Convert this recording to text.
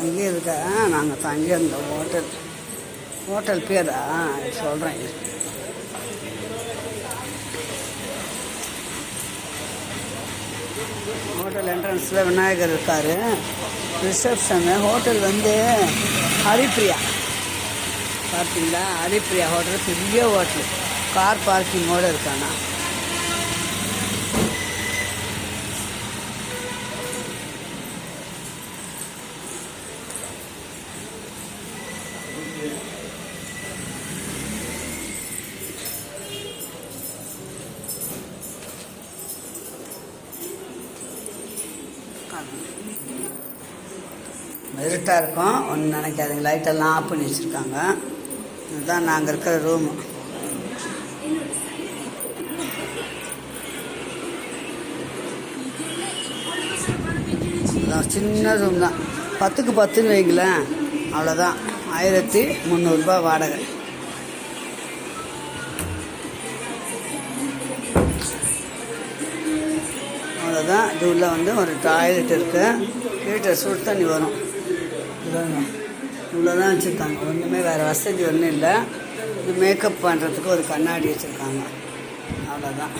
தங்கி இருக்க நாங்கள் தங்கி இருந்த ஹோட்டல் பேரா சொல்கிறேன். ஹோட்டல் என்ட்ரன்ஸில் விநாயகர் இருக்கார். ரிசப்ஷனு ஹோட்டல் வந்து ஹரிப்ரியா. பார்த்தீங்களா, ஹரிப்ரியா ஹோட்டல் பெரிய ஹோட்டல், கார் பார்க்கிங்கோடு இருக்காண்ணா. இருட்டாக இருக்கும், ஒன்றும் நினைக்காதுங்க. லைட்டெல்லாம் ஆஃப் பண்ணி வச்சுருக்காங்க. இதுதான் நாங்கள் இருக்கிற ரூமு. சின்ன ரூம் தான், 10க்கு 10ன்னு வைங்களேன், அவ்வளோதான். 1300 வாடகை. அவ்வளோதான். இது உள்ள வந்து ஒரு டாய்லெட் இருக்குது, ஹீட்டர் சுடு தண்ணி வரும். இவ்வளோதான் வச்சுருக்காங்க, ஒன்றுமே வேறு வசதி ஒன்றும் இல்லை. இது மேக்கப் பண்ணுறதுக்கு ஒரு கண்ணாடி வச்சுருக்காங்க, அவ்வளோதான்.